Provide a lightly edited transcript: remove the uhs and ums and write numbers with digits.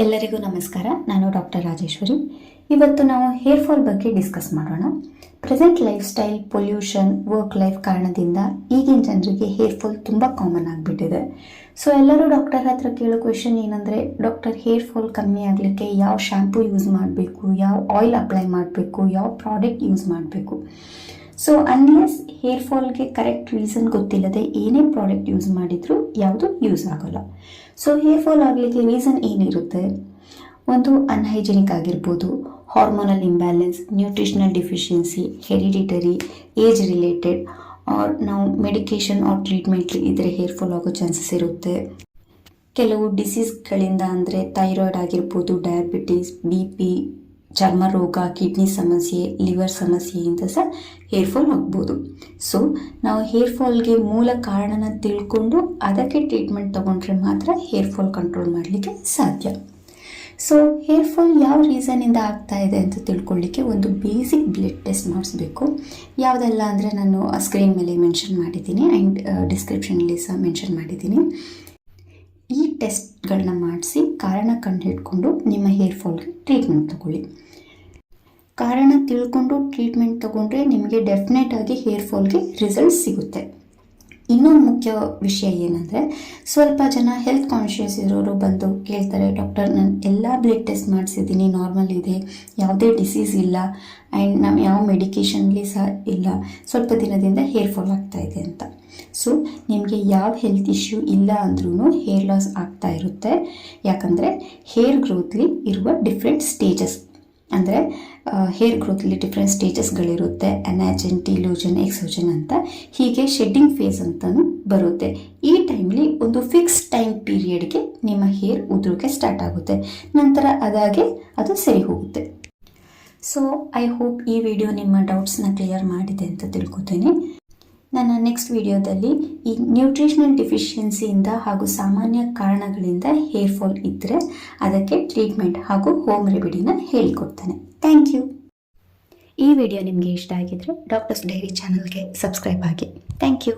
ಎಲ್ಲರಿಗೂ ನಮಸ್ಕಾರ. ನಾನು ಡಾಕ್ಟರ್ ರಾಜೇಶ್ವರಿ. ಇವತ್ತು ನಾವು ಹೇರ್ ಫಾಲ್ ಬಗ್ಗೆ ಡಿಸ್ಕಸ್ ಮಾಡೋಣ. Present life style, pollution, work life ಕಾರಣದಿಂದ ಈಗಿನ ಜನರಿಗೆ ಹೇರ್ ಫಾಲ್ ತುಂಬ ಕಾಮನ್ ಆಗಿಬಿಟ್ಟಿದೆ. ಸೊ ಎಲ್ಲರೂ ಡಾಕ್ಟರ್ ಹತ್ರ ಕೇಳೋ ಕ್ವೆಶನ್ ಏನಂದರೆ, ಡಾಕ್ಟರ್ ಹೇರ್ ಫಾಲ್ ಕಮ್ಮಿ ಆಗಲಿಕ್ಕೆ ಯಾವ ಶ್ಯಾಂಪೂ ಯೂಸ್ ಮಾಡಬೇಕು, ಯಾವ ಆಯಿಲ್ ಅಪ್ಲೈ ಮಾಡಬೇಕು, ಯಾವ ಪ್ರಾಡಕ್ಟ್ ಯೂಸ್ ಮಾಡಬೇಕು. ಸೊ ಅನ್ಲೆಸ್ ಹೇರ್ ಫಾಲ್ಗೆ ಕರೆಕ್ಟ್ ರೀಸನ್ ಗೊತ್ತಿಲ್ಲದೆ ಏನೇ ಪ್ರಾಡಕ್ಟ್ ಯೂಸ್ ಮಾಡಿದರೂ ಯಾವುದು ಯೂಸ್ ಆಗೋಲ್ಲ. ಸೊ ಹೇರ್ ಫಾಲ್ ಆಗಲಿಕ್ಕೆ ರೀಸನ್ ಏನಿರುತ್ತೆ? ಒಂದು ಅನ್ಹೈಜಿನಿಕ್ ಆಗಿರ್ಬೋದು, hormonal imbalance, nutritional deficiency, hereditary, age related, or ನಾವು ಮೆಡಿಕೇಷನ್ ಆರ್ ಟ್ರೀಟ್ಮೆಂಟ್ ಇದ್ದರೆ ಹೇರ್ ಫಾಲ್ ಆಗೋ ಚಾನ್ಸಸ್ ಇರುತ್ತೆ. ಕೆಲವು ಡಿಸೀಸ್ಗಳಿಂದ ಅಂದರೆ ಥೈರಾಯ್ಡ್ ಆಗಿರ್ಬೋದು, ಡಯಾಬಿಟೀಸ್, BP, ಚರ್ಮ ರೋಗ, ಕಿಡ್ನಿ ಸಮಸ್ಯೆ, ಲಿವರ್ ಸಮಸ್ಯೆಯಿಂದ ಸಹ ಹೇರ್ ಫಾಲ್ ಆಗ್ಬೋದು. ಸೊ ನಾವು ಹೇರ್ ಫಾಲ್ಗೆ ಮೂಲ ಕಾರಣನ ತಿಳ್ಕೊಂಡು ಅದಕ್ಕೆ ಟ್ರೀಟ್ಮೆಂಟ್ ತೊಗೊಂಡ್ರೆ ಮಾತ್ರ ಹೇರ್ ಫಾಲ್ ಕಂಟ್ರೋಲ್ ಮಾಡಲಿಕ್ಕೆ ಸಾಧ್ಯ. ಸೊ ಹೇರ್ ಫಾಲ್ ಯಾವ ರೀಸನಿಂದ ಆಗ್ತಾ ಇದೆ ಅಂತ ತಿಳ್ಕೊಳ್ಳಿಕ್ಕೆ ಒಂದು ಬೇಸಿಕ್ ಬ್ಲಡ್ ಟೆಸ್ಟ್ ಮಾಡಿಸ್ಬೇಕು. ಯಾವುದೆಲ್ಲ ಅಂದರೆ ನಾನು ಸ್ಕ್ರೀನ್ ಮೇಲೆ ಮೆನ್ಷನ್ ಮಾಡಿದ್ದೀನಿ ಆ್ಯಂಡ್ ಡಿಸ್ಕ್ರಿಪ್ಷನಲ್ಲಿ ಸಹ ಮೆನ್ಷನ್ ಮಾಡಿದ್ದೀನಿ. ಈ ಟೆಸ್ಟ್ಗಳನ್ನ ಮಾಡಿಸಿ ಕಾರಣ ಕಂಡುಹಿಡ್ಕೊಂಡು ನಿಮ್ಮ ಹೇರ್ ಫಾಲ್ಗೆ ಟ್ರೀಟ್ಮೆಂಟ್ ತಗೊಳ್ಳಿ. ಕಾರಣ ತಿಳ್ಕೊಂಡು ಟ್ರೀಟ್ಮೆಂಟ್ ತಗೊಂಡ್ರೆ ನಿಮಗೆ ಡೆಫಿನೆಟ್ ಆಗಿ ಹೇರ್ ಫಾಲ್ಗೆ ರಿಸಲ್ಟ್ ಸಿಗುತ್ತೆ. ಇನ್ನೊಂದು ಮುಖ್ಯ ವಿಷಯ ಏನಂದರೆ, ಸ್ವಲ್ಪ ಜನ ಹೆಲ್ತ್ ಕಾನ್ಷಿಯಸ್ ಇರೋರು ಬಂದು ಕೇಳ್ತಾರೆ, ಡಾಕ್ಟರ್ ನಾನು ಎಲ್ಲ ಬ್ಲಡ್ ಟೆಸ್ಟ್ ಮಾಡಿಸಿದ್ದೀನಿ, ನಾರ್ಮಲ್ ಇದೆ, ಯಾವುದೇ ಡಿಸೀಸ್ ಇಲ್ಲ ಆ್ಯಂಡ್ ನಾವು ಯಾವ ಮೆಡಿಕೇಷನ್ಲಿ ಸಹ ಇಲ್ಲ, ಸ್ವಲ್ಪ ದಿನದಿಂದ ಹೇರ್ ಫಾಲ್ ಆಗ್ತಾ ಇದೆ ಅಂತ. ಸೊ ನಿಮಗೆ ಯಾವ ಹೆಲ್ತ್ ಇಶ್ಯೂ ಇಲ್ಲ ಅಂದ್ರೂ ಹೇರ್ ಲಾಸ್ ಆಗ್ತಾ ಇರುತ್ತೆ. ಯಾಕಂದರೆ ಹೇರ್ ಗ್ರೋತ್ಲಿ ಇರುವ ಡಿಫ್ರೆಂಟ್ ಸ್ಟೇಜಸ್, ಅಂದರೆ ಹೇರ್ ಗ್ರೋತ್ಲಿ ಡಿಫ್ರೆಂಟ್ ಸ್ಟೇಜಸ್ಗಳಿರುತ್ತೆ. ಅನಾಜನ್, ಟಿಲೋಜನ್, ಎಕ್ಸೋಜನ್ ಅಂತ ಹೀಗೆ ಶೆಡ್ಡಿಂಗ್ ಫೇಸ್ ಅಂತಲೂ ಬರುತ್ತೆ. ಈ ಟೈಮ್ಲಿ ಒಂದು ಫಿಕ್ಸ್ ಟೈಮ್ ಪೀರಿಯಡ್ಗೆ ನಿಮ್ಮ ಹೇರ್ ಉದುರೋಕ್ಕೆ ಸ್ಟಾರ್ಟ್ ಆಗುತ್ತೆ. ನಂತರ ಅದಾಗೆ ಅದು ಸರಿ ಹೋಗುತ್ತೆ. ಸೊ ಐ ಹೋಪ್ ಈ ವಿಡಿಯೋ ನಿಮ್ಮ ಡೌಟ್ಸ್ನ ಕ್ಲಿಯರ್ ಮಾಡಿದೆ ಅಂತ ತಿಳ್ಕೊತೀನಿ. ನನ್ನ ನೆಕ್ಸ್ಟ್ ವಿಡಿಯೋದಲ್ಲಿ ಈ ನ್ಯೂಟ್ರಿಷನಲ್ ಡಿಫಿಷಿಯನ್ಸಿಯಿಂದ ಹಾಗೂ ಸಾಮಾನ್ಯ ಕಾರಣಗಳಿಂದ ಹೇರ್ ಫಾಲ್ ಇದ್ದರೆ ಅದಕ್ಕೆ ಟ್ರೀಟ್ಮೆಂಟ್ ಹಾಗೂ ಹೋಮ್ ರೆಮಿಡಿನ ಹೇಳಿಕೊಡ್ತೇನೆ. Thank you. ಈ ವಿಡಿಯೋ ನಿಮಗೆ ಇಷ್ಟ ಆಗಿದ್ರೆ ಡಾಕ್ಟರ್ಸ್ ಡೈರಿ ಚಾನಲ್ಗೆ ಸಬ್ಸ್ಕ್ರೈಬ್ ಆಗಿ. Thank you.